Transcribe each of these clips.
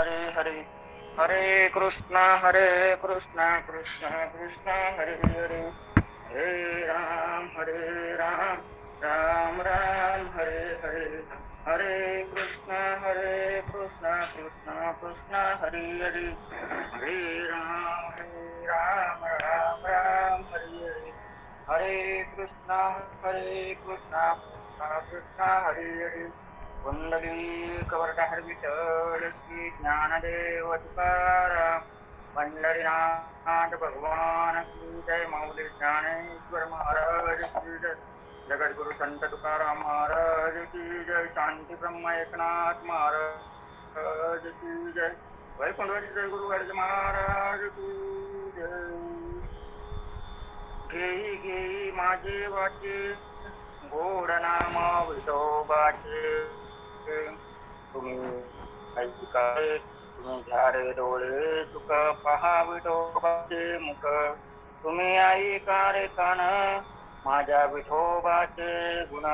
हरे हरे, हरे कृष्णा कृष्ण कृष्ण हरे हरे, हरे राम राम राम हरे हरे, हरे कृष्णा कृष्ण कृष्ण हरे हरे, हरे राम राम राम हरे हरे, हरे कृष्णा कृष्ण कृष्ण हरे हरे, कुंडली कवरटहर विठ्ठल श्री ज्ञानदेव तुकाराम, पंढरीनाथ भगवान की जय, माऊली ज्ञानेश्वर महाराज की जय, जगद्गुरु संत तुकाराम महाराज की जय, शांती ब्रह्म एकनाथ महाराज की जय, वैकुंठ जय गुरु गर्ज महाराज की जय. घेई घेई माझे वाचे गोड नाम विठोबाचे, तुम्ही ऐकावे तुम्ही झारे डोळे सुख पहा विठोबाचे मुख, तुम्ही ऐका रे कान माझ्या विठोबाचे गुण,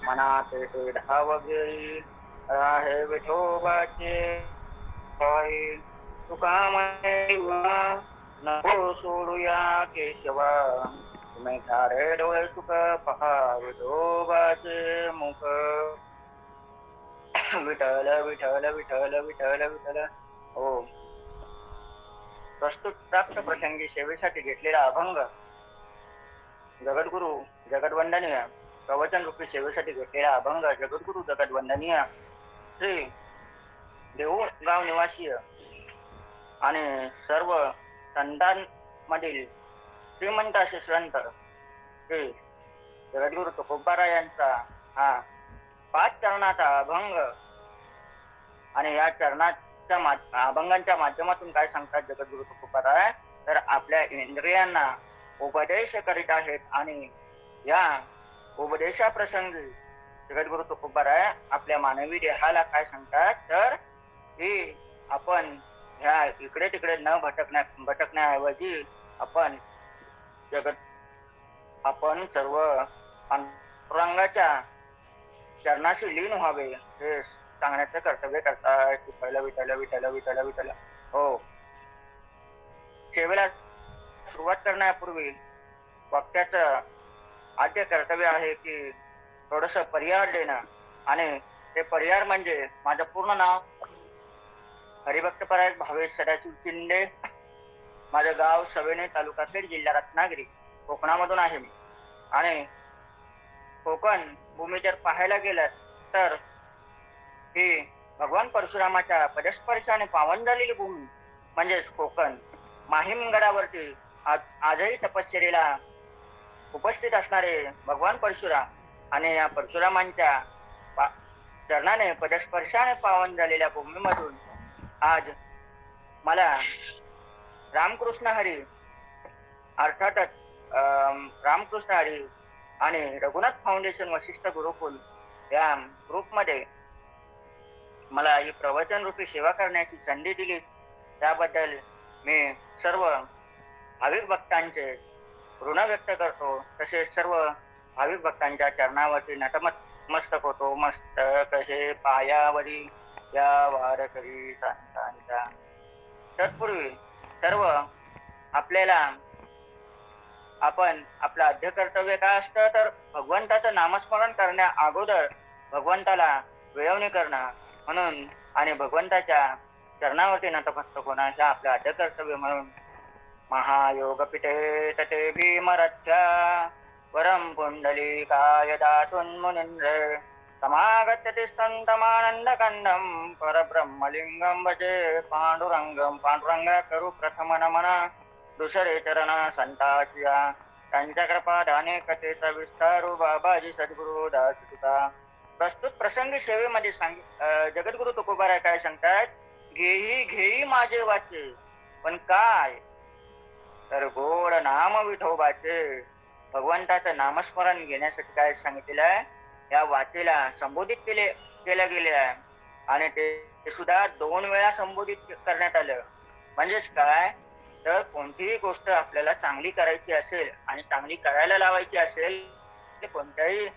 मनात ते धाव घेई आहे विठोबाचे पायी, तुका म्हणे नको सोडूया केशवा, तुम्ही झारे डोळे सुख पहा विठोबाचे मुख. विठ्ठल विठ्ठल विठ्ठल विठ्ठल विठ्ठल. हो, प्रस्तुत प्राप्त प्रसंगी सेवेसाठी घेतलेला अभंग जगद्गुरु जगदवंदनीय प्रवचन रूपी सेवेसाठी घेतलेला अभंग जगद्गुरु जगदवंदनीय श्री देऊळगाव निवासी आणि सर्व संतांमधील श्रीमंत असे संत श्री जगद्गुरु तुकोबाराय यांचा हा 5 चरणाचा अभंग, आणि या चरणाच्या अभंगांच्या माध्यमातून काय सांगतात जगद्गुरु तुकोबाराय, तर आपल्या इंद्रियांना उपदेश करीत आहेत, आणि या उपदेशाप्रसंगी जगद्गुरु तुकोबाराय आपल्या मानवी देहाला काय सांगतात, तर की आपण ह्या इकडे तिकडे न भटकण्याऐवजी आपण सर्व अंतरंगाच्या चरणाशी लीन व्हावे हे सांगण्याचं कर्तव्य करतात. विठ्ठल विठ्ठल विठ्ठल विठ्ठल विठ्ठल. हो, सेवेला सुरुवात करण्यापूर्वी वक्त्याचं आद्य कर्तव्य आहे की थोडस परिहार देणं, आणि ते परिहार म्हणजे माझं पूर्ण नाव हरिभक्त परायण भावेश सदाशिव शिंदे, माझं गाव सवेणे, तालुका खेड, जिल्हा रत्नागिरी, कोकणामधून आहे मी. आणि कोकण भूमी जर पाहायला गेलं तर ही भगवान परशुरामाच्या पदस्पर्शाने पावन झालेली भूमी म्हणजेच कोकण. माहीमगडावरती आजही तपश्चर्येला उपस्थित असणारे भगवान परशुराम, आणि या परशुरामांच्या चरणाने पदस्पर्शाने पावन झालेल्या भूमीमधून आज मला रामकृष्ण हरी, अर्थातच रामकृष्ण हरी आणि रघुनाथ फाउंडेशन वशिष्ठ गुरुकुल या ग्रुपमध्ये मला ही प्रवचन रूपी सेवा करण्याची संधी दिली, त्याबद्दल मी सर्व भाविक भक्तांचे ऋण व्यक्त करतो. तसेच सर्व भाविक भक्तांच्या चरणावरती नतमस्तक होतो. मस्तक हे पायावरी या वारकरी संतांच्या. तत्पूर्वी सर्व आपल्याला आपण आपलं आद्य कर्तव्य काय असतं, तर भगवंताचं नामस्मरण करण्या अगोदर भगवंताला वेळवणी करणं म्हणून आणि भगवंताच्या चरणावरती नतमस्तक होणं हे आपलं आद्य कर्तव्य म्हणून महायोग पिते तटे भीमरथ्या वरम पुंडलिकाय दातुन मुनींद्र समागत्यति स्तंतमानंदकंदम परब्रह्मलिंगम भजे पांडुरंगम. पांडुरंगा करू प्रथम नमन, दुसरे चरण संताचिया, त्यांच्या कृपा दाने कथेचा विस्तारू बाबाजी सद्गुरु दास तुका. प्रस्तुत प्रसंगी सेवेमध्ये जगद्गुरु तुकोबाराय काय सांगतात, घेई घेई माझे वाचे, पण काय तर गोड नाम विठोबाचे. भगवंताचं नामस्मरण घेण्यासाठी काय सांगितलेलं आहे, या वाचेला संबोधित केलं गेले आहे, आणि ते सुद्धा 2 वेळा संबोधित करण्यात आलं. म्हणजेच काय, तर कोणतीही गोष्ट आपल्याला चांगली करायची असेल आणि चांगली करायला लावायची असेल, ते कोणत्याही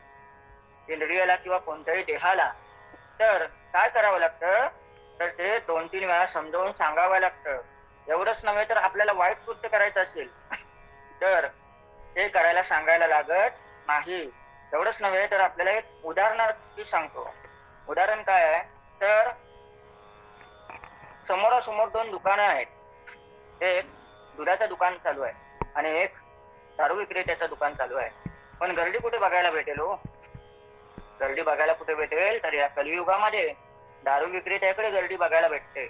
इंद्रियाला किंवा कोणत्याही देहाला, तर काय करावं लागतं, तर ते 2-3 वेळा समजावून सांगावं लागतं. एवढंच नव्हे तर आपल्याला वाईट कृत्य करायचं असेल तर ते करायला सांगायला लागत नाही. एवढंच नव्हे तर आपल्याला एक उदाहरणार्थी सांगतो. उदाहरण काय आहे, तर समोरासमोर 2 दुकानं आहेत. एक दुधाचं दुकान चालू आहे आणि एक दारू विक्रेत्याचं दुकान चालू आहे. पण गर्दी कुठे बघायला भेटेल हो? गर्दी बघायला कुठे भेटेल? तर या कलियुगामध्ये दारू विक्रेत्याकडे गर्दी बघायला भेटते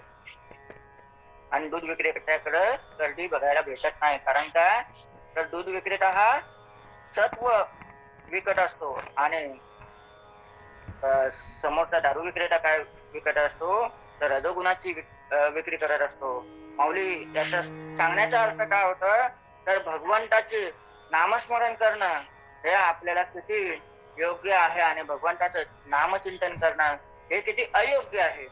आणि दूध विक्रेत्याकडे गर्दी बघायला भेटत नाही. कारण काय? तर दूध विक्रेता हा सत्व विकत असतो आणि समोरचा दारू विक्रेता काय विकत असतो? तर रजोगुणाची विक्री करत असतो. माऊली याचा सांगण्याचा अर्थ काय होतं? तर भगवंताचे नामस्मरण करणं हे आपल्याला किती योग्य आहे आणि भगवंताचं नामचिंतन करणं हे किती अयोग्य आहे.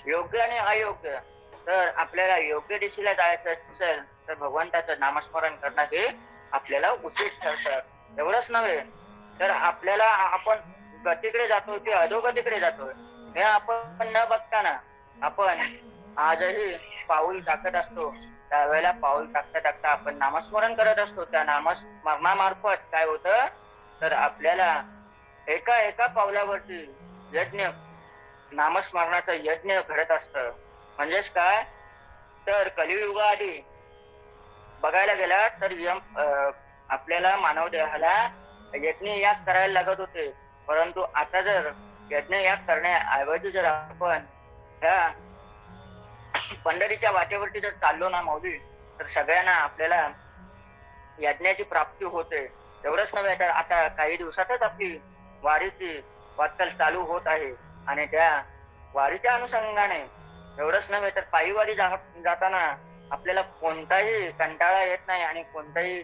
योग्य आणि अयोग्य. तर आपल्याला योग्य दिशेला जायचं असेल तर भगवंताचं नामस्मरण करणं हे आपल्याला उचित ठरतं. एवढंच नव्हे तर आपल्याला आपण गतीकडे जातोय की अधोगतीकडे जातोय हे आपण न बघताना आपण आजही पाऊल टाकत असतो. त्यावेळेला पाऊल टाकता टाकता आपण नामस्मरण करत असतो. त्या नामस्मरणामार्फत काय होतं? तर आपल्याला एका एका पावलावरती यज्ञ नामस्मरणाचं यज्ञ घडत असतं. म्हणजेच काय? तर कलियुगाआधी बघायला गेला तर आपल्याला मानव देहाला यज्ञ याग करायला लागत होते. परंतु आता जर यज्ञ याग करण्याऐवजी जर आपण ह्या पंढरीच्या वाटेवरती जर चाललो ना माऊली, तर सगळ्यांना आपल्याला यज्ञाची प्राप्ती होते. एवढंच नव्हे तर आता काही दिवसातच आपली वारीची वाटचाल चालू होत आहे आणि त्या वारीच्या अनुषंगाने एवढंच नव्हे तर पायी वारी जाताना आपल्याला कोणताही कंटाळा येत नाही आणि कोणताही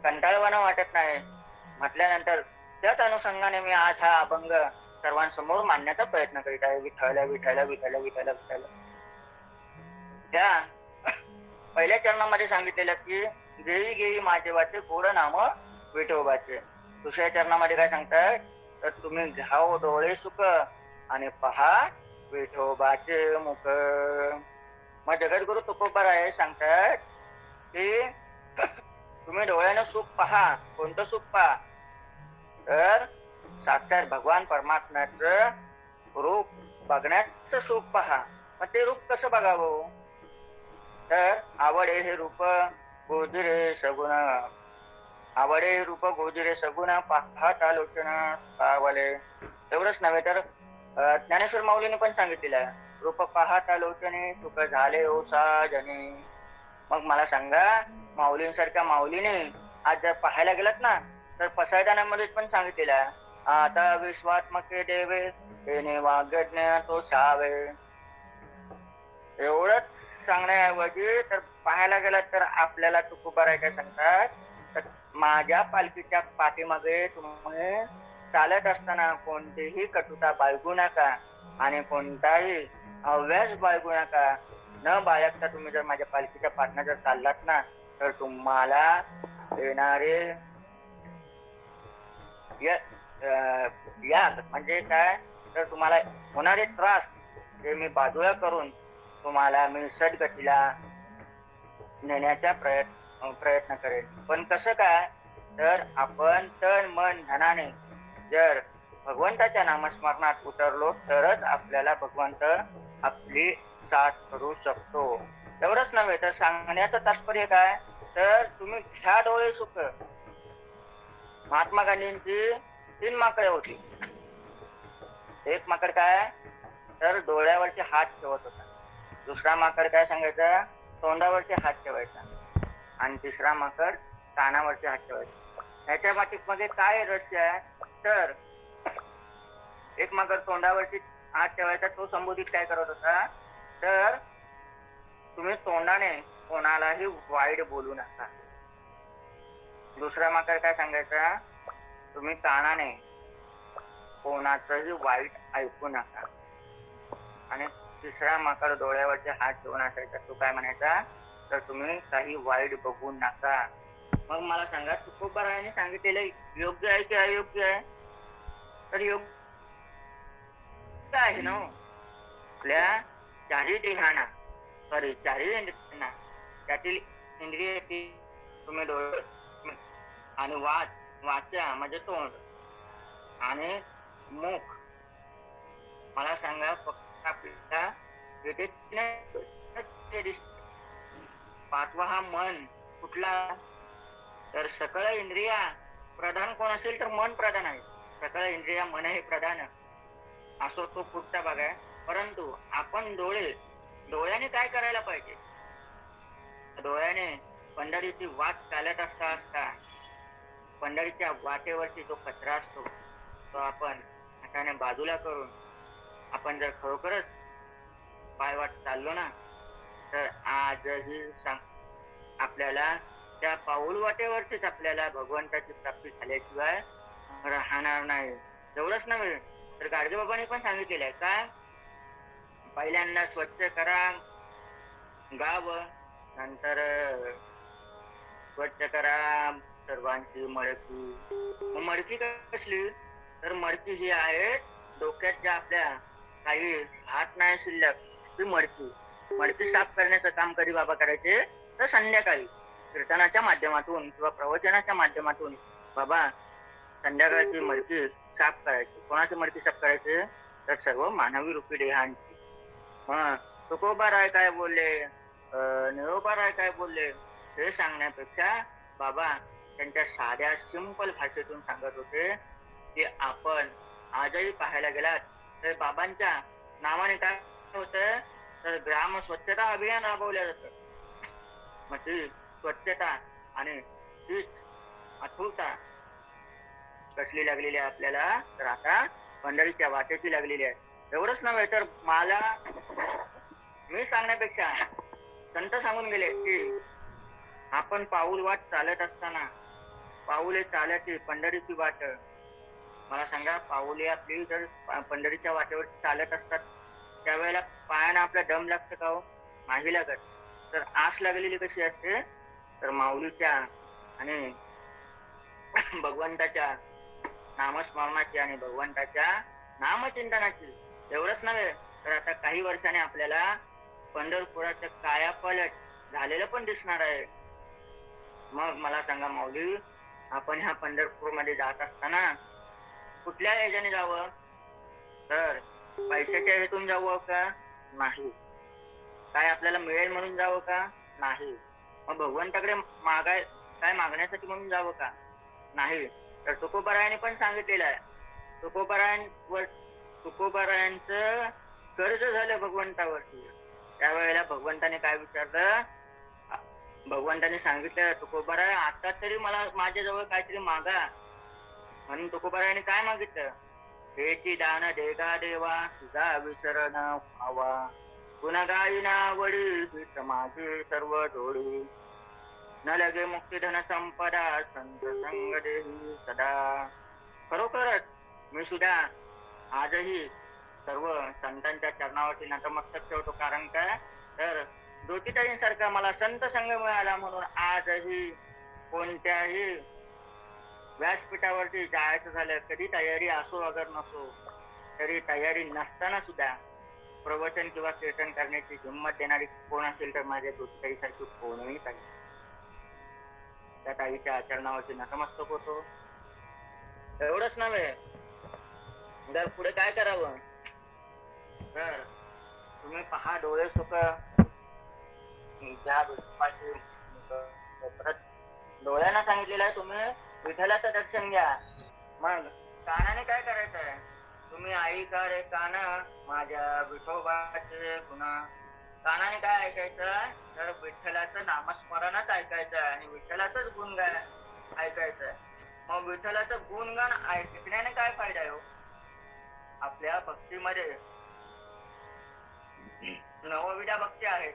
कंटाळवाणं वाटत नाही. म्हटल्यानंतर त्याच अनुषंगाने मी आज हा अभंग सर्वांसमोर मांडण्याचा प्रयत्न करीत आहे. विठ्ठल विठ्ठल विठ्ठल विठ्ठल विठ्ठल. त्या पहिल्या चरणामध्ये सांगितलेलं की घेई घेई माझे वाचे गोड नाम विठोबाचे. दुसऱ्या चरणामध्ये काय सांगताय? तर तुम्ही घ्याव डोळे सुख आणि पहा विठोबाचे मुख. मग जगद्गुरु तुकोबाराय सांगतात की तुम्ही डोळ्यानं सुख पहा. कोणतं सुख पहा? तर साक्षात भगवान परमात्म्याचं रूप बघण्याचं सुख पहा. मग ते रूप कसं बघावं? तर आवडे हे रूप गोजिरे सगुण. आवडे रूप गोजिरे सगुण पाहता लोचन पावले. एवढंच नव्हे तर ज्ञानेश्वर माऊलीने पण सांगितलेलं आहे, रूप पाहता लोचने सुख झाले ओ साजने. मग मला सांगा, माऊलींसारख्या माऊलीने आज जर पाहायला गेलात ना तर पसायदानामध्ये पण सांगितलेलं आहे, आता विश्वात्मके देवे तेने वाग्यज्ञ तो सावे. एवढंच सांगण्याऐवजी तर पाहायला गेलात तर आपल्याला तुकोबाराय काय सांगतात? तर माझ्या पालखीच्या पाठीमागे तुम्ही चालत असताना कोणतीही कटुता बाळगू नका आणि कोणताही हव्यास बाळगू नका. न बाळगता तुम्ही जर माझ्या पालखीच्या पाठीनं जर चाललात ना तर तुम्हाला येणारे याग म्हणजे काय? तर तुम्हाला होणारे त्रास ते मी बाजूला करून तुम्हाला मी सद्गतीला नेण्याचा प्रयत्न करेन. पण कसं काय? तर आपण तन मन धनाने जर भगवंताच्या नामस्मरणात उतरलो तरच आपल्याला भगवंत आपली साथ करू शकतो. एवढंच नव्हे तर सांगण्याचं तात्पर्य काय? तर तुम्ही घ्या डोळे सुख. महात्मा गांधींची 3 माकडे होती. एक माकड काय? तर डोळ्यावरचे हात ठेवत होता. दुसरा माकड काय सांगायचा? तोंडावरचे हात ठेवायचा. आणि तिसरा माकड कानावरचे हात ठेवायचा. ह्याच्या पाठीमागे काय रहस्य आहे? तर एक माकड तोंडावरती हात ठेवायचा. तो संबोधित काय करत होता? तर तुम्ही तोंडाने कोणालाही वाईट बोलू नका. दुसरा माकड काय सांगायचा? तुम्ही कानाने कोणाचंही वाईट ऐकू नका. आणि तिसरा माकड डोळ्यावरचे हात ठेवून असायचा. तो काय म्हणायचा? तर तुम्ही काही वाईट बघू नका. मग मला सांगा, तुकोबारायाने सांगितलेलं योग्य आहे की अयोग्य आहे? तर योग्य आहे ना. आपल्या चारही देहांना चारही इंद्रियांना त्यातील इंद्रिय तुम्ही डोळे आणि वाचा म्हणजे तोंड आणि मुख, मला सांगा फक्त आपल्याला पाचवा हा मन कुठला, तर सकळ इंद्रिया प्रधान कोण असेल तर मन प्रधान आहे. सकळ इंद्रिया मन हे प्रधान असो, तो पुढचा भाग आहे. परंतु आपण डोळ्याने काय करायला पाहिजे, डोळ्याने पंढरीची वाट चालत असता पंढरीच्या वाटेवरती जो कचरा असतो तो आपण हाताने बाजूला करून आपण जर खरोखरच पायवाट चाललो ना, तर आजही आपल्याला त्या पाऊल वाटेवरतीच आपल्याला भगवंताची प्राप्ती झाल्याशिवाय राहणार नाही. एवढंच नव्हे तर गाडगे बाबांनी पण सांगितलेलं आहे काय, पहिल्यांदा स्वच्छ करा गाव, नंतर स्वच्छ करा सर्वांची मडकी. मडकी कसली, तर मडकी जी आहे डोक्यात ज्या आपल्या काही हात नाही शिल्लक, ती मडकी साफ करण्याचं काम कधी बाबा करायचे, तर संध्याकाळी कीर्तनाच्या माध्यमातून किंवा प्रवचनाच्या माध्यमातून बाबा संध्याकाळची मडकी साफ करायची. कोणाची मडकी साफ करायची, तर सर्व मानवी रूपी देहांची. तुकोबा राय काय बोलले, निरोबा राय काय बोलले, हे सांगण्यापेक्षा बाबा त्यांच्या साध्या सिंपल भाषेतून सांगत होते की आपण आजही पाहायला गेलात तर बाबांच्या नावाने काय होत, तर ग्राम स्वच्छता अभियान राबवलं जातं. मग ती स्वच्छता आणि तीच आठवता कसली लागलेली आहे आपल्याला, तर आता पंढरीच्या वाटेची लागलेली आहे. एवढंच नव्हे तर मला मी सांगण्यापेक्षा संत सांगून गेले की आपण पाऊल वाट चालत असताना पाऊले चालायची पंढरीची वाट, मला सांगा पाऊले आपली जर पंढरीच्या वाटेवर चालत असतात त्यावेळेला पायानं आपला दम लागतं का हो, नाही लागत. तर आस लागलेली कशी असते, तर माऊलीच्या आणि भगवंताच्या नामस्मरणाची आणि भगवंताच्या नामचिंतनाची. एवढंच नव्हे तर आता काही वर्षाने आपल्याला पंढरपुराचं कायापालट झालेलं पण दिसणार आहे. मग मला सांगा माऊली, आपण ह्या पंढरपूर मध्ये जात असताना कुठल्या ह्याच्याने जावं, तर पैशाच्या हेतून जावं का, नाही. काय आपल्याला मिळेल म्हणून जावं का, नाही. मग भगवंताकडे काय मागण्यासाठी म्हणून जावं का, नाही. तर तुकोबारायाने पण सांगितलेलं आहे, तुकोबारायांचं कर्ज झालं भगवंतावरती. त्यावेळेला भगवंताने काय विचारलं, भगवंताने सांगितलं तुकोबाराय आता तरी मला माझ्याजवळ काहीतरी मागा. म्हणून तुकोबारायाने काय मागितलं, हेची दान देगा देवा तुझा विसर न व्हावा, गुणगायिना वडी माझे सर्व डोळे, न लगे मुक्ती धन संपदा संत संग देही सदा. खरोखरच मी सुद्धा आजही सर्व संतांच्या चरणावरती नतमस्तक ठेवतो. कारण काय, तर ज्योतिताईंसारखा मला संत संघ मिळाला म्हणून आजही कोणत्याही व्यासपीठावरती जायचं झालं, कधी तयारी असो अगर नसो, तरी तयारी नसताना सुद्धा प्रवचन किंवा कीर्तन करण्याची हिंमत देणारी कोण असेल तर माझ्या ज्योतिताईसारखी कोणीही ताई. त्या ताईच्या आचरणावरती नतमस्तक होतो. एवढंच नव्हे तर पुढे काय करावं, तर तुम्ही पहा डोळे सुख ज्या परत डोळ्यांना सांगितलेलं आहे तुम्ही विठ्ठलाचं दर्शन घ्या. मग कानाने काय करायचंय, तुम्ही ऐका रे कान माझ्या विठोबाचे गुन्हा. कानाने काय ऐकायचं, तर विठ्ठलाचं नामस्मरणच ऐकायचं आणि विठ्ठलाचंच गुणगान ऐकायचं. मग विठ्ठलाचं गुणगान ऐकण्याने काय फायदा आहे हो, आपल्या भक्तीमध्ये नवविधा भक्ती आहेत.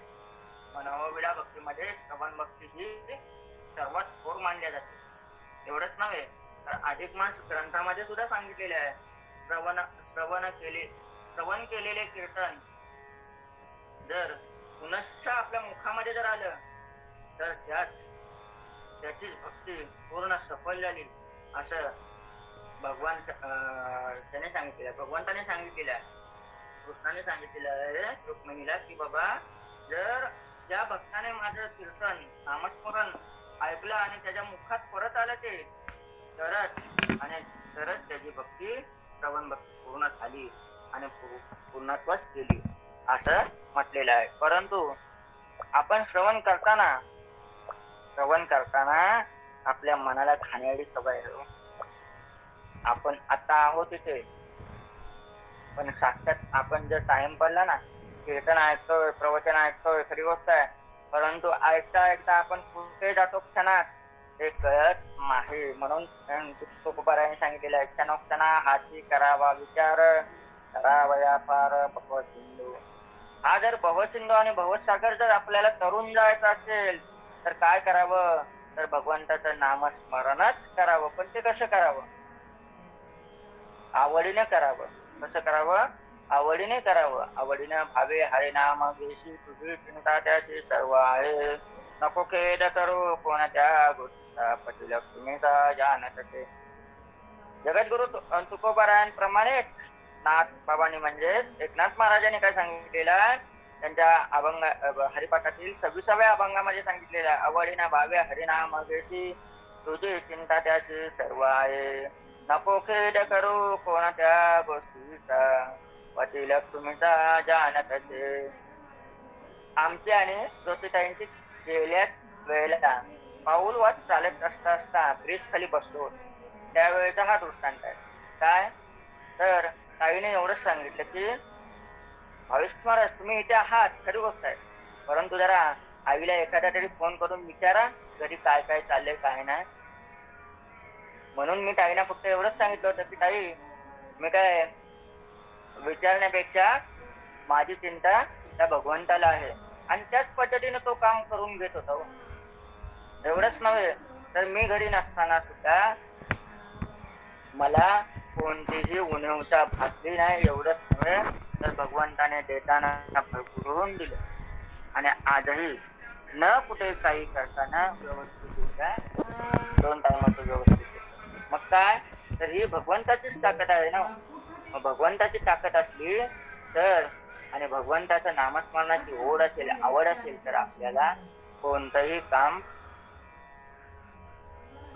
नवविधा भक्तीमध्ये श्रवण भक्ती ही सर्वात थोर मानल्या जाते. एवढंच नव्हे तर अधिक मास ग्रंथामध्ये सुद्धा सांगितलेले आहे, श्रवण केलेले कीर्तन जर पुनश्च आपल्या मुखामध्ये जर आलं तर त्याची भक्ती पूर्ण सफल झाली असं भगवान त्याने सांगितलेलं, भगवंताने सांगितलेलं आहे. कृष्णाने सांगितलेलं आहे रुक्मिणीला की बाबा जर ज्या भक्ताने माझं कीर्तन नामस्मरण ऐकलं आणि त्याच्या मुखात परत आलं ते तरच त्याची भक्ती श्रवण भक्ती पूर्ण झाली आणि पूर्णत्वच केली असं म्हटलेलं आहे. परंतु आपण श्रवण करताना आपल्या मनाला खाण्याची सवय आहे. आपण आता आहोत तिथे, पण साक्षात आपण जर टाइम पडला ना, कीर्तन ऐकतोय, प्रवचन ऐकतोय, खरी गोष्ट आहे, परंतु ऐकता ऐकता आपण कुठे जातो क्षणात ते कळत नाही. म्हणून तुकोबारायांनी सांगितलेलं आहे, क्षणोक्षणा हाती करावा विचार, करावया पार भवसिंधू. हा जर भवसिंधू आणि भवसागर जर आपल्याला तरुण जायचं असेल तर काय करावं, तर भगवंताचं नामस्मरणच करावं. पण ते कसं करावं? आवडीने करावं. कसं करावं? आवडीने करावं. आवडीने भावे हरिनाम घेशी, तुझी चिंता त्याची सर्व आहे. नको खेद करू कोणाच्या गोष्टीचा, पतिलक्ष्मीचा जानत ते. जगद्गुरु तुकोबारायांप्रमाणे नाथ बाबांनी म्हणजे एकनाथ महाराजांनी काय सांगितलेलं, त्यांच्या अभंग हरिपाठातील 26व्या अभंगामध्ये सांगितलेलं आहे, आवडीना भावे हरिनाम घेशी, तुझी चिंता त्याची सर्व आहे. नको खेद करू कोणत्या गोष्टीचा, पतिलक्ष्मीचा जानत ते. आमची आणि ज्योतिताईंची गेल्याच वेळेला पाऊल वाट चालत असता ब्रिज खाली बसलो, त्यावेळेचा हा दृष्टांत आहे. काय तर ताईने एवढंच सांगितलं की भाविक महाराज तुम्ही इथे आहात, खरी गोष्ट आहे, परंतु जरा आईला एखादा तरी फोन करून विचारा घरी काय काय चाललंय काय नाही. म्हणून मी ताईना फक्त एवढंच सांगितलं होतं की ताई मी काय विचारण्यापेक्षा माझी चिंता त्या भगवंताला आहे, आणि त्याच पद्धतीने तो काम करून घेत होता. एवढंच नव्हे तर मी घरी नसताना सुद्धा मला कोणतीही उणीवता भासली नाही. एवढंच नव्हे तर भगवंताने देताना भरभरून दिलं, आणि आजही न कुठे काही करताना व्यवस्थित 2 टायमाचं व्यवस्थित. मग काय तर ही भगवंताचीच ताकद आहे ना. मग भगवंताची ताकद असली तर, आणि भगवंताचं नामस्मरणाची ओढ असेल, आवड असेल, तर आपल्याला कोणतंही काम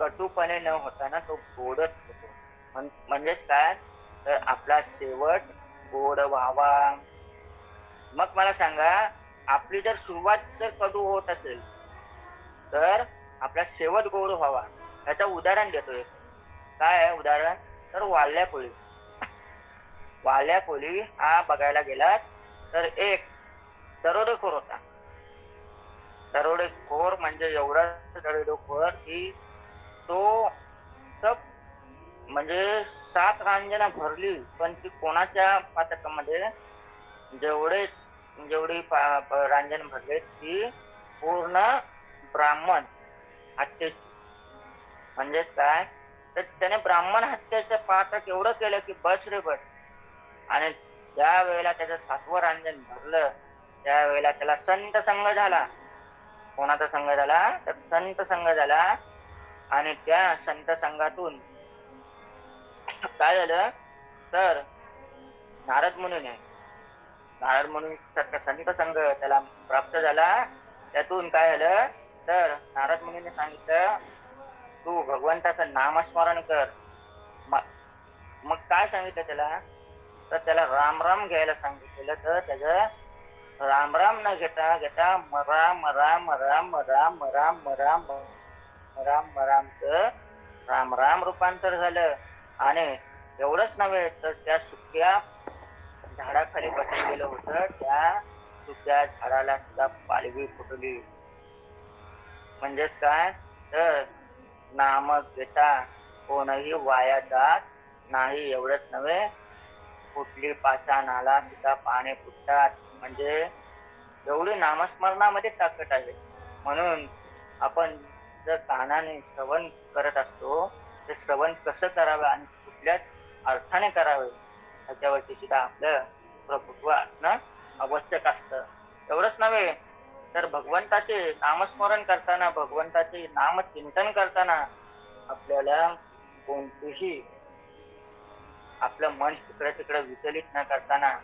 कटूपणे न होताना तो गोडच होतो. म्हणजेच काय तर आपला शेवट गोड व्हावा. मग मला सांगा, आपली जर सुरुवात जर कडू होत असेल तर आपला शेवट गोड व्हावा. याचं उदाहरण देतोय. काय आहे उदाहरण? तर वाल्या कोळी हा बघायला गेला तर एक दरोडेखोर होता. दरोडेखोर म्हणजे एवढा दरोडेखोर की तो सब म्हणजे 7 रांजणं भरली, पण ती कोणाच्या पातकामध्ये जेवढी रांजण भरले ती पूर्ण ब्राह्मण हत्येची. म्हणजे काय तर त्याने ब्राह्मण हत्येचं पातक एवढं केलं की बस रे बस. आणि ज्या वेळेला त्याचं 7वं रांजण भरलं त्यावेळेला त्याला संत संघ झाला. कोणाचा संघ झाला? तर संत संघ झाला. आणि त्या संत संघातून काय झालं तर नारद मुनीने संत संघ त्याला प्राप्त झाला. त्यातून काय झालं तर नारद मुनीने सांगितलं तू भगवंताचं नामस्मरण कर. मग काय सांगितलं त्याला तर त्याला राम राम घ्यायला सांगितलेलं. तर त्याच राम राम न घेता घेता राम राम राम राम राम राम राम रामचं राम राम रूपांतर झालं. आणि एवढंच नव्हे तर त्या सुक्या झाडाखाली बसलेलं होतं, त्या सुक्या झाडाला सुद्धा पालवी फुटली. म्हणजेच काय तर नाम घेता कोणही वाया जात नाही. एवढंच नव्हे कुठली पाषाणाला सुद्धा पाने फुटतात. म्हणजे एवढी नामस्मरणामध्ये ताकद आहे. म्हणून आपण जर कानाने श्रवण करत असतो ते श्रवण कसं करावं आणि कुठल्याच अर्थाने करावे याच्यावरती सुद्धा आपलं प्रभुत्व असणं आवश्यक असतं. एवढंच नव्हे तर भगवंताचे नामस्मरण करताना, भगवंताचे नामचिंतन करताना आपल्याला कोणतेही आपलं मन तिकडे तिकडे विचलित न करताना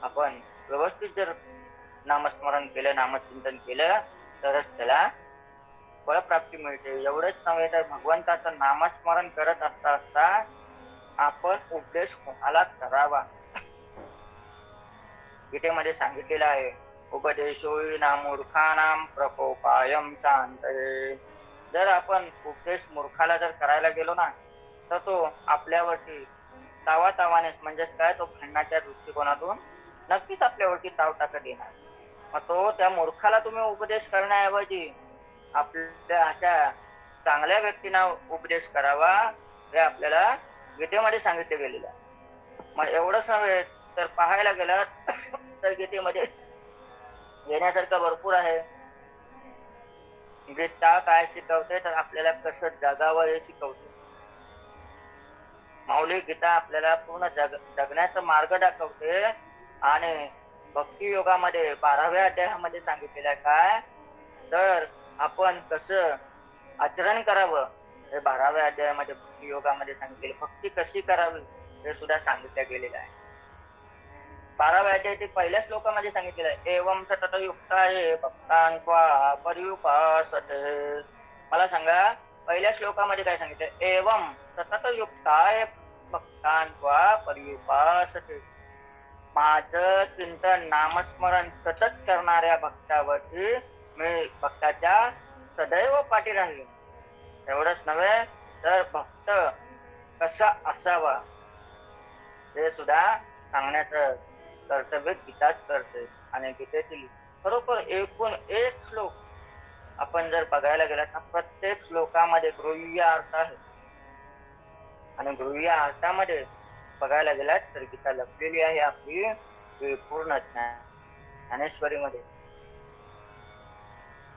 आपण व्यवस्थित जर नामस्मरण केलं, नामचिंतन केलं, तरच त्याला फळप्राप्ती मिळते. एवढंच नव्हे तर भगवंताचं नामस्मरण करत असता असता आपण उपदेश कोणाला करावा. गीतेमध्ये सांगितलेलं आहे, उपदेशोयिना मूर्खानां प्रकोपायं शांतये. जर आपण उपदेश मूर्खाला जर करायला गेलो ना, तर तो आपल्यावरती तावातावानेच, म्हणजेच काय, तो भांडणाच्या दृष्टिकोनातून नक्कीच आपल्यावरती ताव टाकत येणार. मग तो त्या मूर्खाला तुम्ही उपदेश करण्याऐवजी आपल्या अशा चांगल्या व्यक्तींना उपदेश करावा, हे आपल्याला गीतेमध्ये सांगितले गेलेलं आहे. मग एवढंच नव्हे तर पाहायला गेलं तर गीतेमध्ये घेण्यासारखं भरपूर आहे. गीता काय शिकवते, तर आपल्याला कसं जगावं हे शिकवते. माऊली गीता आपल्याला पूर्ण जगण्याचा मार्ग दाखवते. आणि भक्ती योगामध्ये 12व्या अध्यायामध्ये सांगितलेलं आहे काय, तर आपण कसं आचरण करावं हे 12व्या अध्यायामध्ये भक्ती योगामध्ये सांगितलेलं. भक्ती कशी करावी हे सुद्धा सांगितलं गेलेलं आहे. 12व्या अध्यायातील पहिल्या श्लोकामध्ये सांगितलेलं आहे, एवं सतत युक्ताये भक्तान् त्वा पर्युपासते. मला सांगा, पहिल्या श्लोकामध्ये काय सांगितलं, एवं सतत युक्ताये भक्तान् त्वा पर्युपासते. माझं चिंतन नामस्मरण सतत करणाऱ्या भक्तावरती मी भक्ताच्या सदैव पाठी राहील. एवढंच नव्हे तर भक्त कसा असावा हे सुद्धा सांगण्याचं कर्तव्य गीताच करते. आणि गीतेतील खरोखर एकूण एक श्लोक आपण जर बघायला गेला तर प्रत्येक श्लोकामध्ये गृह्य अर्थ आहे. आणि गृह्य अर्थामध्ये बघायला गेलात तर गीता लपलेली आहे आपली पूर्ण ज्ञानेश्वरीमध्ये.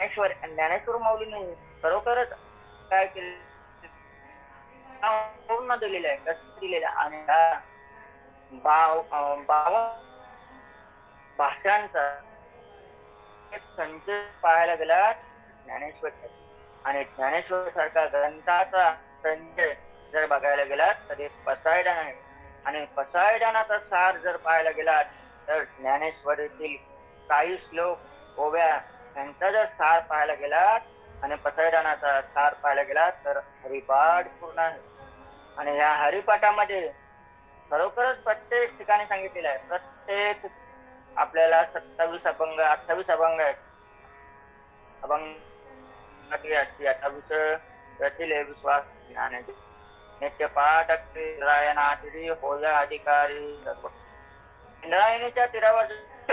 ज्ञानेश्वर माऊलीने खरोखरच काय केले, पूर्ण दिलेलं आहे, कसं दिलेलं आहे. आणि भाषांचा एक संच पाहायला गेला ज्ञानेश्वर. आणि ज्ञानेश्वर सारखा ग्रंथाचा संचय जर बघायला गेला तर एक पसायदान आहे. आणि पसायदानाचा सार जर पाहायला गेला तर ज्ञानेश्वरीतील काही श्लोक ओव्या यांचा जर सार पाहायला गेला आणि पसायदानाचा सार पाहायला गेला तर हरिपाठ पूर्ण आहे. आणि या हरिपाठामध्ये खरोखरच प्रत्येक ठिकाणी सांगितलेलं आहे. प्रत्येक आपल्याला 27 अभंग 28 अभंग आहेत. अभंग 28 विश्वास ज्ञानाचे नित्य पाठ रायनाथिरी होया अधिकारी. इंद्रायणीच्या तीरावर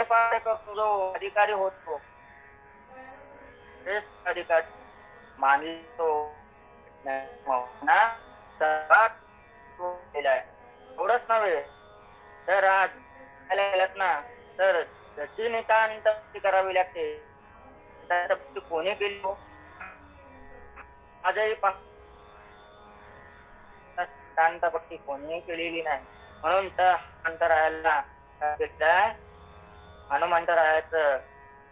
पाठ करतो जो अधिकारी होतो तेच अधिकारी मानतो ना. एवढंच नव्हे तर आज गेलात ना तर त्याची नितांत करावी लागते. कोणी केली आजही शांतपट्टी कोणी केलेली नाही. म्हणून तर अंतरायाला हनुमंतरायाचं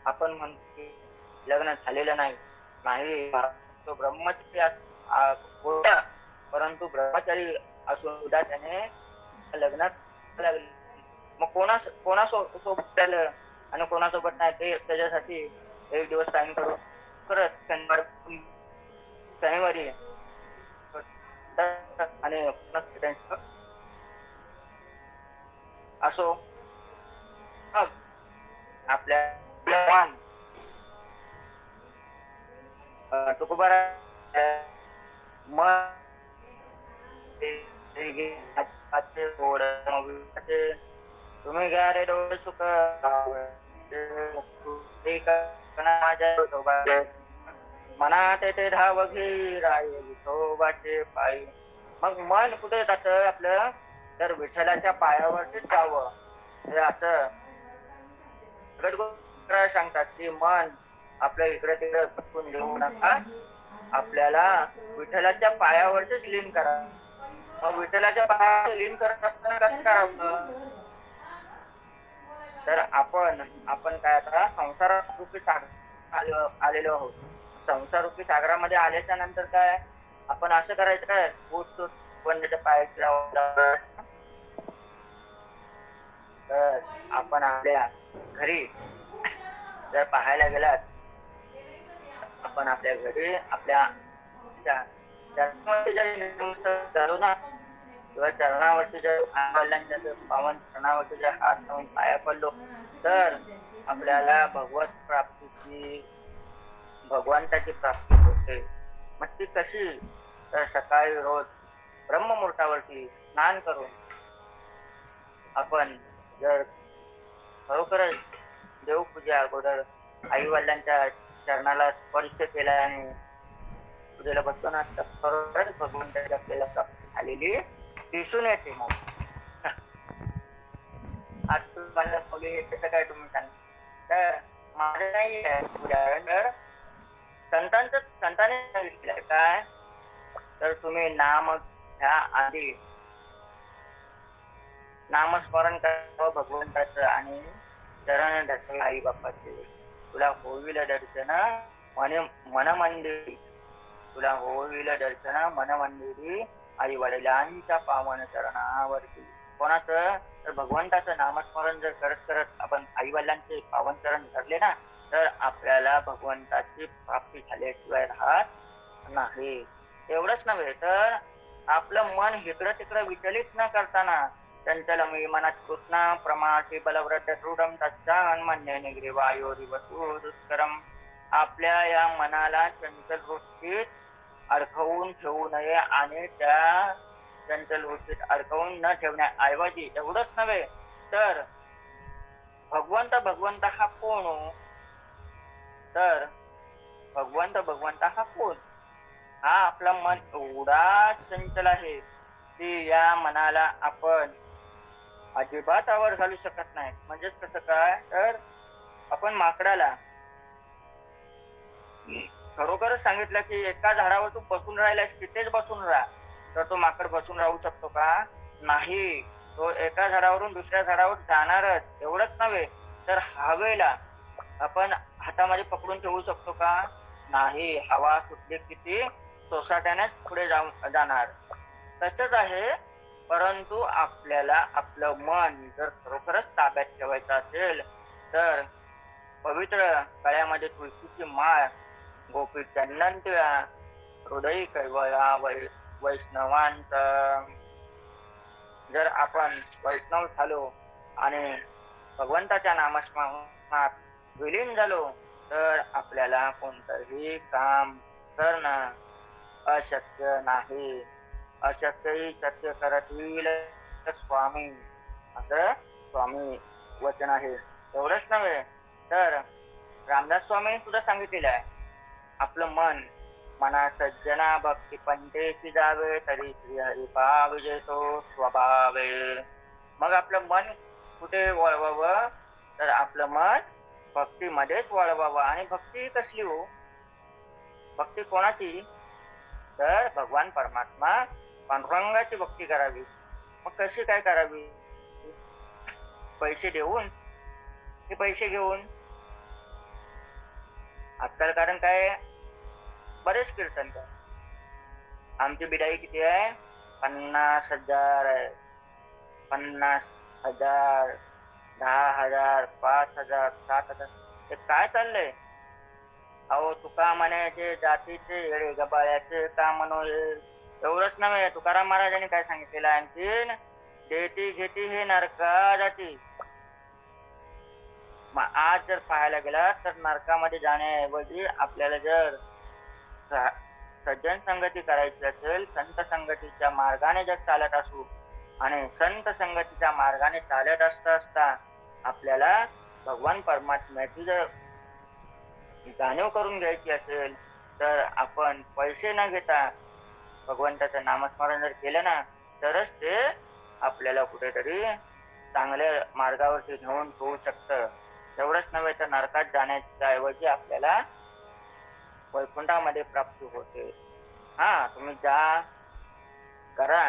आपण म्हणतो की लग्न झालेलं नाही. तो ब्रह्मचारी होता, परंतु ब्रह्मचारी असून सुद्धा त्याने लग्नात लागले. मग कोणासोबत झालं आणि कोणासोबत नाही ते त्याच्यासाठी एक दिवस टाइम करू परत शनिवारी आणि असो आपल्या तुकोबारा तुम्ही घ्या रे डोळे सुख मनात ते धाव घे राये पायी. मग मन कुठे जात आपलं, तर विठ्ठलाच्या पायावरतीच जावं. हे असं सांगतात की मन आपल्या इकडे तिकडे पटकून देऊ नका, आपल्याला विठ्ठलाच्या पायावरतीच लीन करा. मग विठ्ठलाच्या पायावर लीन करत असताना कसं करावं, तर आपण काय आता संसारूपी आलेलो आहोत. संसारूपी सागरामध्ये आल्याच्या नंतर काय आपण असं करायचं काय, वंदाच्या पायाची तर आपण आपल्या घरी जर पाहायला गेलात, आपण आपल्या घरी आपल्या चरणावरती जर नमस्कार झालो ना, किंवा चरणावरती जर आई-वडिलांच्या जर पावन चरणावरती जर हात लावून पाया पडलो, तर आपल्याला भगवंताची प्राप्ती होते. मग ती कशी? तर सकाळी रोज ब्रह्ममुहूर्तावरती स्नान करून आपण जर खरोखरच देवपूजा अगोदर आई वडिलांच्या चरणाला स्पर्श केल्याने पूजेला बसतो ना, तर खरोखरच भगवंताची आपल्याला प्राप्ती झालेली दिसून येते. मग आज तुम्हाला बघे कसं काय तुम्ही सांगा. तर माझं नाही आहे उदाहरण, तर संतांनी सांगितलंय काय, तर तुम्ही नाम घ्या आधी, नामस्मरण करावं भगवंताचं आणि चरण धरले आई बापाचे. तुला होईल दर्शन मनमंदिरी, तुला होईल दर्शन मनमंदिरी आई वडिलांच्या पावन चरणावरती. कोणाचं? तर भगवंताचं नामस्मरण जर करत करत आपण आई वडिलांचे पावन चरण धरले ना, तर आपल्याला भगवंताची प्राप्ती झाल्याशिवाय राहत नाही. एवढंच नव्हे, तर आपलं मन इकडं तिकडं विचलित न करताना चंचलमी मनात कृष्णा प्रमाशी बलवृद्ध दृढम तच्चान्मन्य निग्रीवायोरिवसु दुष्करम. आपल्या या मनाला चंचल वृत्तीत अडकवून ठेवू नये, आणि त्या चंचल वृत्तीत अडकवून न ठेवण्याऐवजी एवढंच नव्हे, तर भगवंत हा कोण हो? तर भगवंत हा कोण? हा आपला मन एवढा चंचल आहे की या मनाला आपण अजिबात आवर घालू शकत नाही. म्हणजेच कसं काय, तर आपण माकडाला खरोखरच सांगितलं की एका झाडावर तू बसून राहिलास, तिथेच बसून राहा, तर तो माकड बसून राहू शकतो का? नाही. तो एका झाडावरून दुसऱ्या झाडावर जाणारच. एवढंच नव्हे, तर हवेला आपण हातामध्ये पकडून ठेवू शकतो का? नाही. हवा सुटली किती सोसाट्यानेच पुढे जाणार. तसंच आहे. परंतु आपल्याला आपलं मन जर खरोखरच ताब्यात ठेवायचं असेल, तर पवित्र गळ्यामध्ये तुळशीची माळ, गोपी चंदन टिळा, हृदयी कैवया वैष्णवांत. जर आपण वैष्णव झालो आणि भगवंताच्या नामस्मरणात विलीन झालो, तर आपल्याला कोणतंही काम करणं अशक्य नाही. अशक्यही शक्य करतील स्वामी, असं स्वामी वचन आहे. एवढंच नव्हे, तर रामदास स्वामी सुद्धा सांगितलेलं आहे, आपलं मन मना सज्जना भक्ती पंथेची जावे, तरी श्री हरी पाविजे तो स्वभावे. मग आपलं मन कुठे वळवावं? तर आपलं मन भक्तीमध्येच वळवावं. आणि भक्ती कसली हो? भक्ती कोणाची? तर भगवान परमात्मा पांडुरंगाची भक्ती करावी. मग कशी काय करावी? पैसे देऊन की पैसे घेऊन? आजकाल कारण काय, बरेच कीर्तनकार, आमची बिडाई किती आहे? 50,000 आहे. 50,000, 10,000, 5,000, 7,000. हे काय चाललंय? अहो, तुका म्हणायचे जातीचे येडे गबाळ्याचे का म्हणू हे. एवढंच नव्हे, तुकाराम महाराजांनी काय सांगितलेलं आहे आणखीन, देती घेती हे नरका जाती. मग आज जर पाहायला गेला, तर नरकामध्ये जाण्याऐवजी आपल्याला जर सज्जन संगती करायची असेल, संत संगतीच्या मार्गाने जर चालत असू, आणि संत संगतीच्या मार्गाने चालत असता आपल्याला भगवान परमात्म्याची जर जाणीव करून घ्यायची असेल, तर आपण पैसे न घेता भगवंताचं नामस्मरण जर केलं ना, तरच ते आपल्याला कुठेतरी चांगल्या मार्गावरती घेऊन ठेवू शकतं. एवढंच नव्हे, तर नरकात जाण्याच्या ऐवजी आपल्याला वैकुंठामध्ये प्राप्ती होते. हा, तुम्ही जा, करा,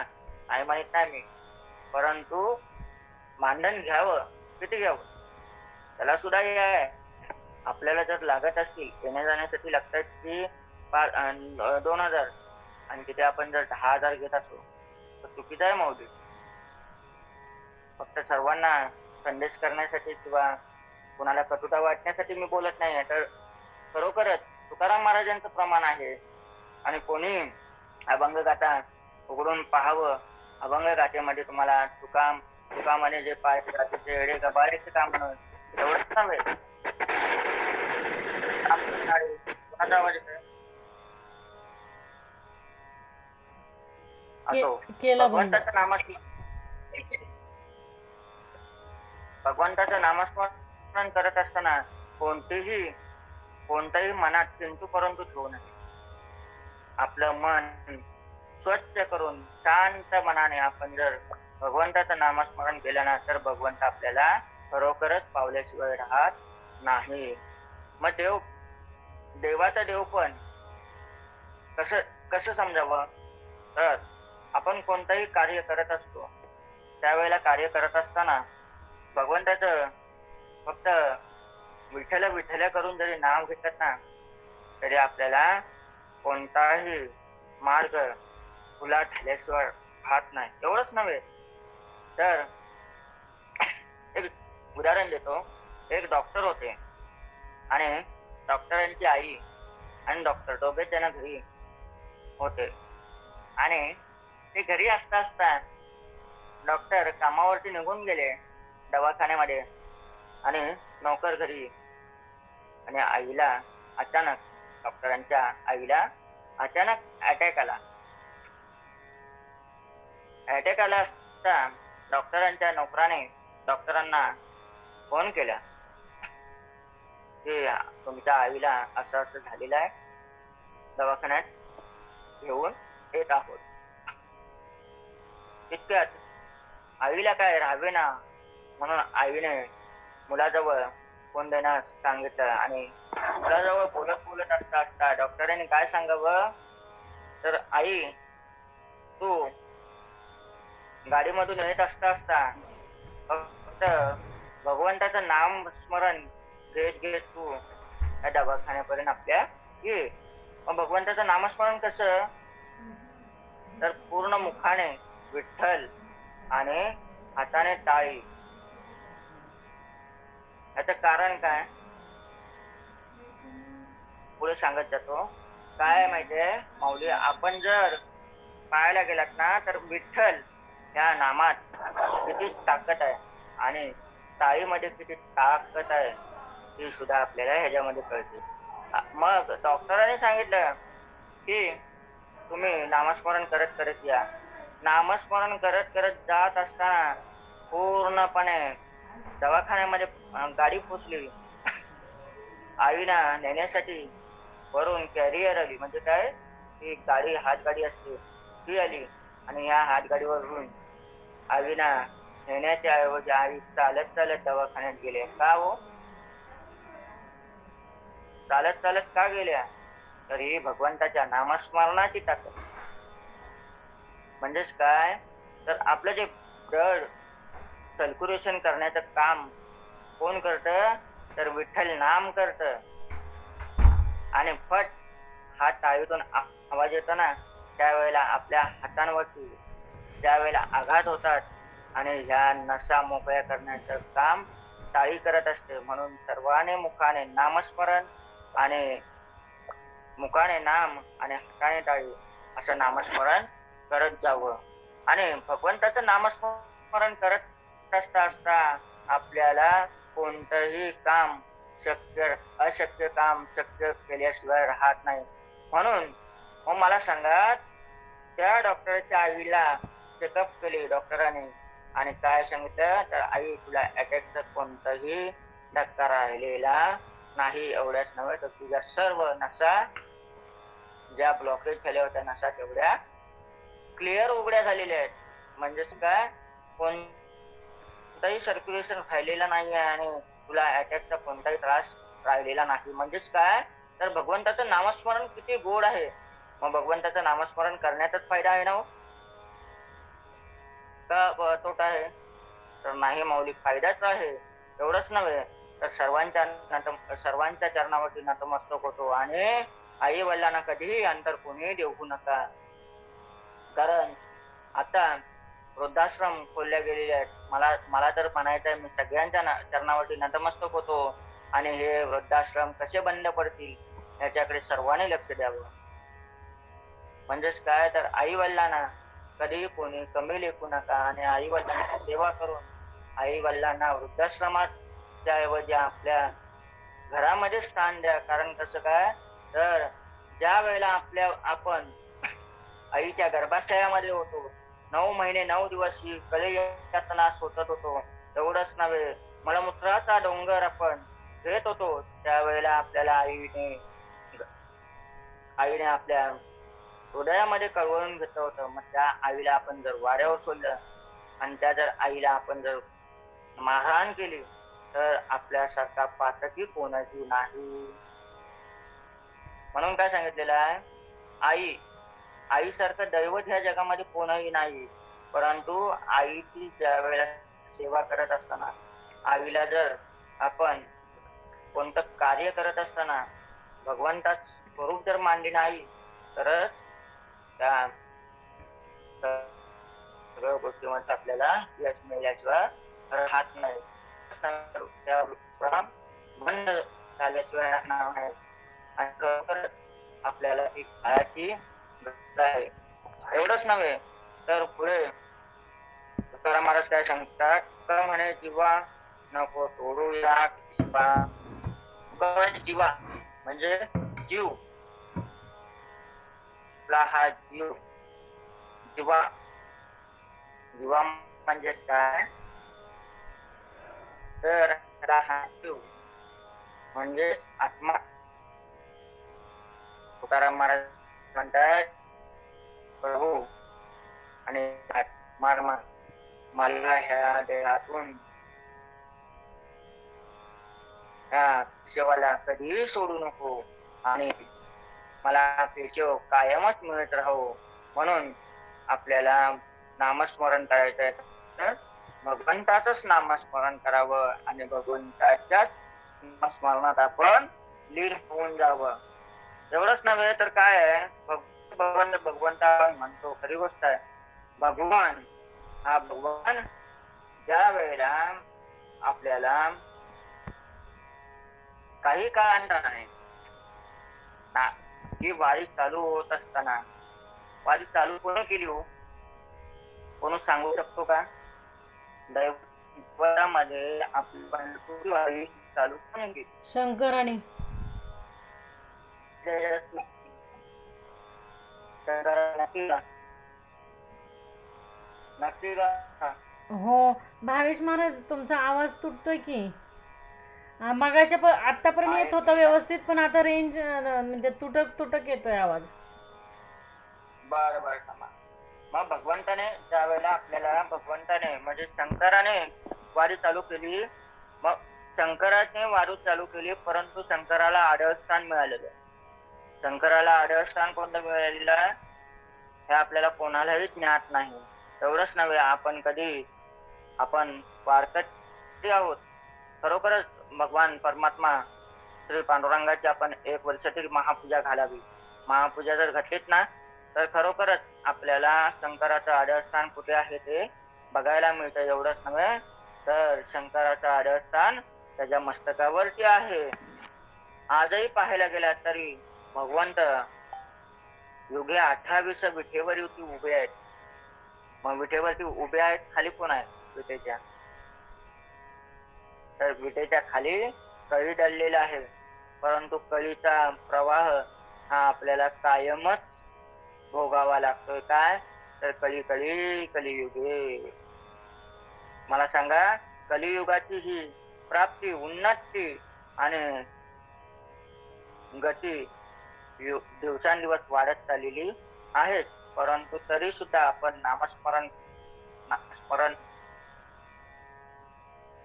नाही माहित नाही मी, परंतु मानधन घ्यावं. किती घ्यावं? त्याला सुद्धा हे आहे, आपल्याला जर लागत असतील, येण्या जाण्यासाठी लागतात की 2,000, आणि तिथे आपण जर 10,000 घेत असो, तर चुकीचं आहे मौली. फक्त सर्वांना संदेश करण्यासाठी किंवा कोणाला कटुता वाटण्यासाठी मी बोलत नाही, तर खरोखरच तुकाराम महाराजांचं प्रमाण आहे. आणि कोणी अभंग गाथा उघडून पाहावं. अभंग गाथेमध्ये तुम्हाला तुकामाने जे पाय ते एडे गबाळीचे काम एवढंच नव्हे. कोणाचा आवाज येतोय? असो, भगवंताचं नामस्मरण करत असताना कोणत्याही मनात किंतु परंतु ठेवू नये. आपलं मन स्वच्छ करून शांत मनाने आपण जर भगवंताचं नामस्मरण केलं ना, तर भगवंत आपल्याला खरोखरच पावल्याशिवाय राहत नाही. मग देवाचा देव पण कसं समजावं? तर आपण कोणतंही कार्य करत असतो, त्यावेळेला कार्य करत असताना भगवंताचं फक्त विठ्ठल विठ्ठल करून जरी नाव घेतात ना, तरी आपल्याला कोणताही मार्ग खुला झाल्याशिवाय राहत नाही. एवढंच नव्हे, तर एक उदाहरण देतो. एक डॉक्टर होते आणि डॉक्टरांची आई आणि डॉक्टर दोघे जण घरी होते. आणि ते घरी असता असता डॉक्टर कामावरती निघून गेले दवाखान्यामध्ये, आणि नोकर घरी. आणि डॉक्टरांच्या आईला अचानक अटॅक आला. असता डॉक्टरांच्या नोकराने डॉक्टरांना फोन केला की तुमच्या आईला असं असं झालेलं आहे, दवाखान्यात घेऊन येत आहोत. तितक्यात आईला काय राहावे ना, म्हणून आईने मुलाजवळ फोन देण्यास सांगितलं. आणि मुलाजवळ बोलत असता डॉक्टरांनी काय सांगावं, तर आई तू गाडीमधून येत असता फक्त भगवंताचं नाम स्मरण घेत तू या दवाखान्यापर्यंत आपल्या ये. मग भगवंताचं नामस्मरण कसं? तर पूर्ण मुखाने विठ्ठल आणि हाताने टाळी. याच कारण काय पुढे सांगत जातो. काय माहितीये माऊली, आपण जर पाहायला गेलात ना, तर विठ्ठल या नामात किती ताकद आहे आणि टाळीमध्ये किती ताकद आहे ती सुद्धा आपल्याला ह्याच्यामध्ये कळते. मग डॉक्टरांनी सांगितलं की तुम्ही नामस्मरण करत या. नामस्मरण करत जात असताना पूर्णपणे दवाखान्यामध्ये गाडी पोचली. आईना नेण्यासाठी वरून कॅरियर आली. म्हणजे काय, ती गाडी हातगाडी असते ती आली, आणि या हातगाडीवरून आईना नेण्याच्या ऐवजी आई चालत दवाखान्यात गेले. का हो? चालत का गेल्या? तर ही भगवंताच्या नामस्मरणाची ताकद. म्हणजेच काय, तर आपलं जे ब्लड सर्क्युलेशन करण्याचं काम कोण करत? तर विठ्ठल नाम करत. आणि फट हा टाळीतून आवाज येतो ना, त्यावेळेला आपल्या हातांवरती ज्यावेळेला आघात होतात आणि ह्या नसा मोकळ्या करण्याचं काम टाळी करत असते. म्हणून सर्वांनी मुखाने नामस्मरण आणि मुखाने नाम आणि हाताने टाळी असं नामस्मरण करत जावं. आणि भगवंताचं नामस्मरण करत असता आपल्याला कोणतंही काम अशक्य काम शक्य केल्याशिवाय राहत नाही. म्हणून मग मला सांगा, त्या डॉक्टरच्या आईला चेकअप केली डॉक्टरांनी आणि काय सांगितलं, तर आई तुला अटॅकचा कोणताही धक्का राहिलेला नाही. एवढ्याच नव्हे तर तुझ्या सर्व नसा ज्या ब्लॉकेज झाल्या होत्या नसा तेवढ्या क्लिअर उघड्या झालेल्या आहेत. म्हणजेच काय, कोणताही सर्क्युलेशन राहिलेला नाही आहे आणि तुला अटॅकचा कोणताही त्रास राहिलेला नाही. म्हणजेच काय, तर भगवंताचं नामस्मरण किती गोड आहे. मग भगवंताचं नामस्मरण करण्याचाच फायदा आहे ना हो, का तोटा आहे? तर नाही माऊली, फायदाच आहे. एवढंच नव्हे तर सर्वांच्या चरणावरती नतमस्तक होतो. आणि आई वडिलांना कधीही अंतर कोणी देऊ नका. कारण आता वृद्धाश्रम खोलल्या गेलेले आहेत. मला मला तर म्हणायचं आहे, मी सगळ्यांच्या चरणावरती नतमस्तक होतो आणि हे वृद्धाश्रम कसे बंद पडतील याच्याकडे सर्वांनी लक्ष द्यावं. म्हणजेच काय तर आई वडिलांना कधीही कोणी कमी लेखू नका आणि आई वडिलांची सेवा करून आई वडिलांना वृद्धाश्रमात ऐवजी आपल्या घरामध्ये स्थान द्या. कारण कसं काय तर ज्या वेळेला आपण आईच्या गर्भाशयामध्ये होतो, 9 महिने 9 दिवस ही कली यातना सोसत होतो. एवढंच नव्हे, मलमूत्राचा डोंगर आपण घेत होतो, त्यावेळेला आपल्याला आईने आपल्या हृदयामध्ये कळवळून घेतलं होतं. मग त्या आईला आपण जर वाऱ्यावर सोडलं आणि त्या जर आईला आपण जर मारहाण केली तर आपल्यासारखा पातकी कोणाची नाही. म्हणून काय सांगितलेलं आहे, आईसारखं दैवत ह्या जगामध्ये कोणही नाही. परंतु आईची ज्या वेळेला सेवा करत असताना, आईला जर आपण कोणतं कार्य करत असताना भगवंताचं स्वरूप जर मानले नाही तर त्या सगळ्या गोष्टीमध्ये आपल्याला यश मिळाल्याशिवाय राहत नाही. त्या बंद झाल्याशिवाय राहणार नाही आणि खरोखर आपल्याला एक काळाची गरज आहे. एवढंच नव्हे तर पुढे तुकाराम महाराज काय सांगतात, का म्हणे जीवा नको सोडू या जीवा म्हणजे जीव, आपला हा जीव जीवा जीवा म्हणजे काय तर हा जीव म्हणजे आत्मा. तुकाराम महाराज म्हणतात, प्रभू आणि मला ह्या देहातून ह्या केशवाला कधीही सोडू नको आणि मला केशव कायमच मिळत राहो. म्हणून आपल्याला नामस्मरण करायचंय तर भगवंताचंच नामस्मरण करावं आणि भगवंताच्याच नामस्मरणात आपण लीन होऊन जावं. एवढंच नव्हे तर काय आहे, भगवंता म्हणतो, खरी गोष्ट आहे. भगवान ज्या वेळेला आपल्याला काही काळांतर नाही ही वारी चालू होत असताना, वारी चालू कोणी केली हो, कोणी सांगू शकतो का? दैवतामध्ये आपली पंढरपूर वारी चालू कोणी केली? शंकराने. नक्की का? हो भावेश महाराज, तुमचा आवाज तुटतोय की. मगाच्या आतापर्यंत येत होता व्यवस्थित, पण आता रेंज म्हणजे तुटक येतोय आवाज. बर मग भगवंताने त्यावेळेला आपल्याला म्हणजे शंकराने वारी चालू केली. मग शंकराने वारी चालू केली, परंतु शंकराला आढळ स्थान मिळालेलं. शंकराला आढळ स्थान कोणतं मिळालेलं हे आपल्याला कोणालाही ज्ञात नाही. एवढंच नव्हे, आपण वारकरी आहोत. खरोखरच भगवान परमात्मा श्री पांडुरंगाची आपण 1 वर्ष तरी महापूजा घालावी. महापूजा जर घटलीत ना तर खरोखरच आपल्याला शंकराचं आढळस्थान कुठे आहे ते बघायला मिळतं. एवढंच नव्हे तर शंकराचं आढळस्थान त्याच्या मस्तकावरती आहे. आजही पाहायला गेला तरी भगवंत योगी 28 विठेवरती उभे आहेत. मग विठेवरती उभे आहेत, खाली कोण आहे? विठेच्या तर विठेच्या खाली कळी डललेला आहे. परंतु कळीचा प्रवाह हा आपल्याला कायमच भोगावा लागतोय. काय तर कलियुगे. मला सांगा, कलियुगाची ही प्राप्ती, उन्नती आणि गती दिवसांदिवस वाढत चाललेली आहे. परंतु तरी सुद्धा आपण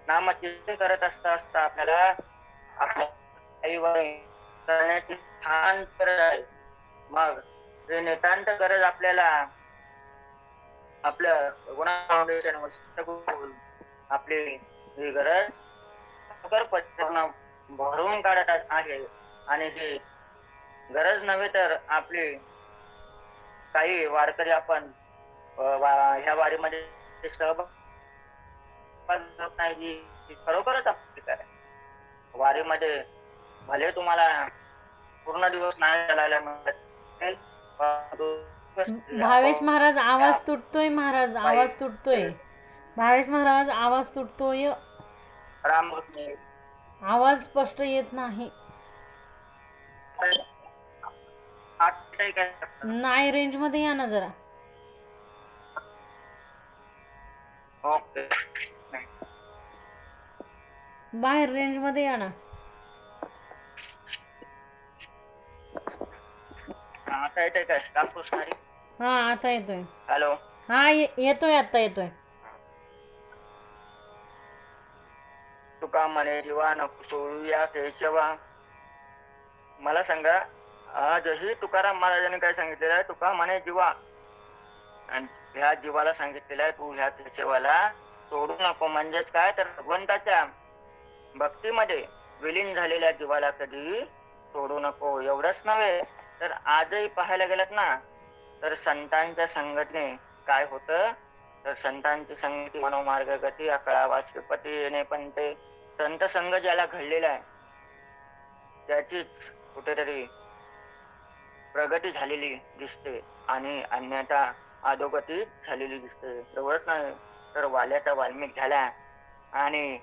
नामचिंतन करत असता आपल्याला आपल्या करण्याची छान गरज आहे. मग ते नितांत गरज आपल्याला आपलं गुणा फाउंडेशन आपली ही गरज भरून काढत आहे. आणि ही गरज नव्हे तर आपली काही वारकरी आपण ह्या वारीमध्ये ते सहभाग होत नाही ही खरोखरच आपली आहे. वारीमध्ये भले तुम्हाला पूर्ण दिवस नाही चालायला मिळत असेल, परंतु भावेश महाराज आवाज आपण तुटतोय, महाराज पायी आवाज तुटतोय. भावेश महाराज आवाज तुटतोय, रामकृष्ण आवाज स्पष्ट येत नाही. नाही, रेंज मध्ये या ना जरा. ओके. बाहेर रेंज मध्ये या ना. आता येते काय रामकृष्ण हरी? हा आता येतोय. हॅलो. हा येतोय, आता येतोय. तुका म्हणे जीवा नको सोडूया केशवा. मला सांगा, आजही तुकाराम महाराजांनी काय सांगितलेलं आहे? तुका म्हणे जीवा, आणि ह्या जीवाला सांगितलेलं आहे तू ह्या केशवाला सोडू नको. म्हणजेच काय, तर भगवंताच्या भक्तीमध्ये विलीन झालेल्या जीवाला कधी सोडू नको. एवढंच नव्हे तर आजही पाहायला गेलात ना, तर संतांच्या संघटने काय होतं, तर संतांची संगती मनोमार्ग गती अकळावा श्रीपती येणे. पण ते संत संघ ज्याला घडलेला आहे त्याचीच कुठेतरी प्रगती झालेली दिसते आणि अन्यथा अधोगती झालेली दिसते. एवढंच नाही तर वाल्याचा वाल्मिक झाला आणि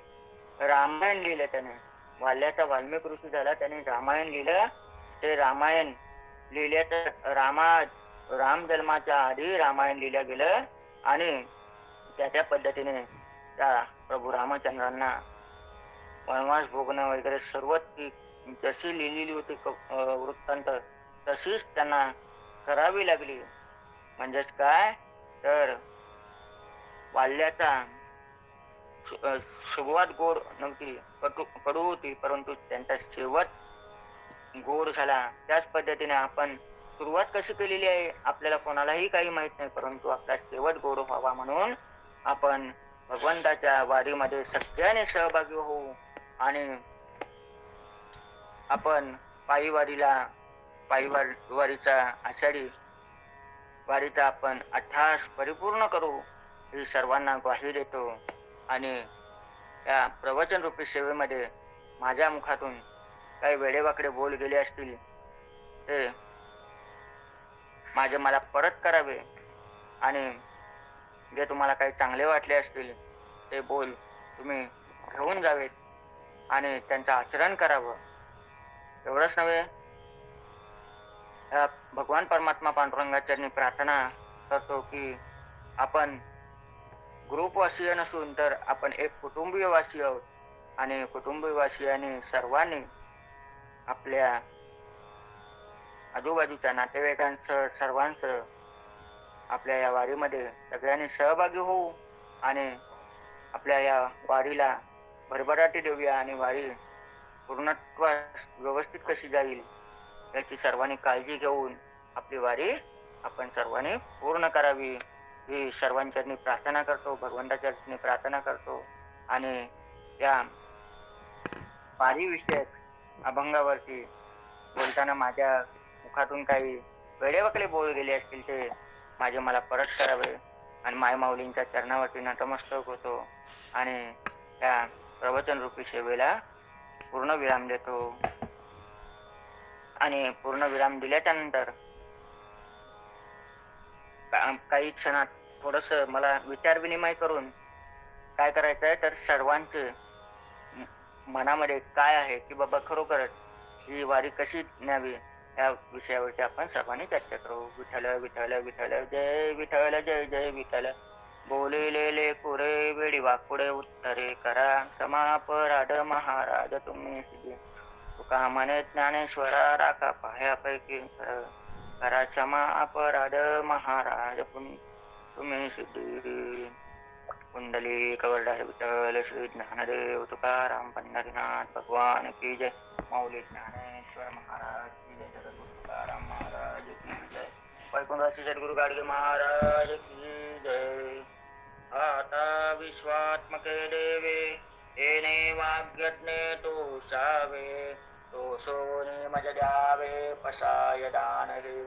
रामायण लिहिलं त्याने. वाल्याचा वाल्मिक ऋषी झाला, त्याने रामायण लिहिलं. ते रामायण लिहिल्याचं राम जन्माच्या आधी रामायण लिहिलं गेलं आणि त्या पद्धतीने त्या प्रभू रामचंद्रांना वनवास भोगणं वगैरे सर्व ती जशी लिहिलेली होती वृत्तांत तशीच त्यांना करावी लागली. म्हणजेच काय, तर वाल्याचा सुरुवात गोड नव्हती, कडू होती, परंतु त्यांचा शेवट गोड झाला. त्याच पद्धतीने आपण सुरुवात कशी केलेली आहे आपल्याला कोणालाही काही माहित नाही, परंतु आपला शेवट गोड व्हावा म्हणून आपण भगवंताच्या वारीमध्ये सगळ्यांनी सहभागी होऊ आणि आपण पायी वारीचा आषाढी वारीचा आपण अट्टहास परिपूर्ण करू ही सर्वांना ग्वाही देतो. आणि या प्रवचन रूपी सेवेमध्ये माझ्या मुखातून काही वेडेवाकडे बोल गेले असतील ते मला परत करावे आणि जे तुम्हाला काही चांगले वाटले असतील ते बोल तुम्ही घेऊन जावेत आणि त्यांचं आचरण करावं. एवढंच नव्हे, भगवान परमात्मा पांडुरंगाचरणी प्रार्थना करतो की आपण ग्रुपवासीय नसून तर आपण एक कुटुंबीयवासी आहोत आणि कुटुंबीयवासियांनी सर्वांनी आपल्या आजूबाजूच्या नातेवाईकांसह सर्वांसह आपल्या या वारीमध्ये सगळ्यांनी सहभागी होऊ आणि आपल्या या वारीला भरभराटी देऊया आणि वारी पूर्णत्वास व्यवस्थित कशी जाईल याची सर्वांनी काळजी घेऊन आपली वारी आपण सर्वांनी पूर्ण करावी ही सर्वांच्या प्रार्थना करतो, भगवंताच्या प्रार्थना करतो. आणि या वारी विषयक अभंगावरती बोलताना माझ्या मुखातून काही वेडेवाकडे बोल गेले असतील ते मला परत करावे आणि मायमाऊलींच्या चरणावरती नतमस्तक होतो आणि या प्रवचन रूपी सेवेला पूर्ण विराम देतो. आणि पूर्ण विराम दिल्याच्या नंतर काही क्षणात थोडस मला विचार विनिमय करून काय करायचं आहे, तर सर्वांचे मनामध्ये काय आहे की बाबा खरोखरच ही वारी कशी न्यावी या विषयावरती आपण सर्वांनी चर्चा करू. विठ्ठल विठ्ठल विठ्ठल जय विठ्ठल जय जय विठ्ठल. बोलिलेले कुरे वेडी वाकुडे उत्तरे करा समापराध महाराज तुम्ही सिद्धी. तुका म्हणे ज्ञानेश्वरा राखा पायापैकी करा क्षमा अपराध महाराज तुम्ही सिद्धी. कुंडली कवरदार विठ्ठल श्री ज्ञानदेव तुकाराम पंढरीनाथ भगवान की जय. माऊली ज्ञानेश्वर महाराज की जय. जगद्गुरु तुकाराम महाराज की जय. वैकुंठवासी सद्गुरु गाडगे महाराज की जय. आता विश्वात्मके देवे येणे वाग्यज्ञे तो सावे तो सोने मज द्यावे पसाय दान रे.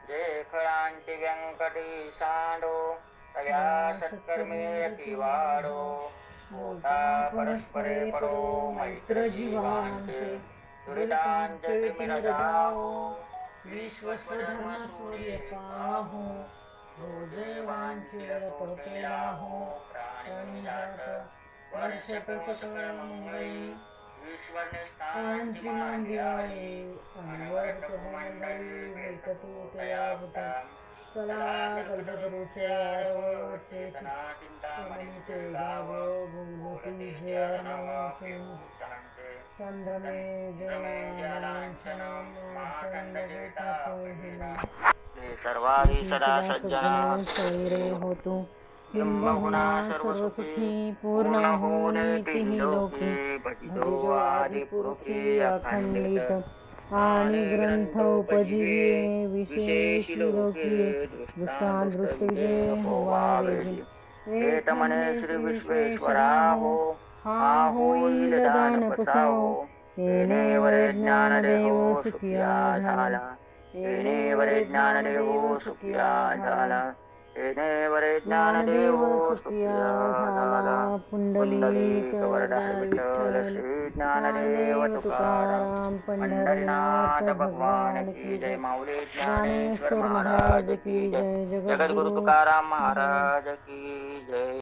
जे खळांची व्यंकटी सांडो तया सत्कर्मे रती वाढो मोठा परस्परे पडो मैत्र जीवांचे दुरितांचे तिमिर जावो विश्वस्वधर्म सूर्य पाहो भोजेवांची तोते लाहो प्राणी जात वर्षत सकळ मंगळी ईश्वरनिष्ठांची मान दिवाळी अनवर्त मंडळी भेटतो तया होता चला गलबदरूचे आरव चेतना चिंतामणीचे गाव भूमतीचे अर्णव चंद्रमे जलांचनम मातंडजे तापोहिना सर्वाही सदा सज्जना शरीरे होतो बिंबहुना सर्वसुखी पूर्ण होनेतिहि लोके भजिजो आदिपुरुषी अखंडित आणि ग्रंथ उपजीवे विशेष लोकी दृष्टादृष्टिजे होवावे वेतमने श्री विश्वेश्वरा हो हा होईल दान पसावो येणे वरे ज्ञानदेव सुखिया झाला येणे वरे ज्ञानदेव सुखिया झाला येणे वरे ज्ञानदेव सुखिया झाला पुंडलिक वरदा विठ्ठल श्री ज्ञानदेव तुकाराम पंढरीनाथ भगवान की जय माऊली ज्ञानेश्वर महाराज की जय जगद्गुरु तुकाराम महाराज की जय।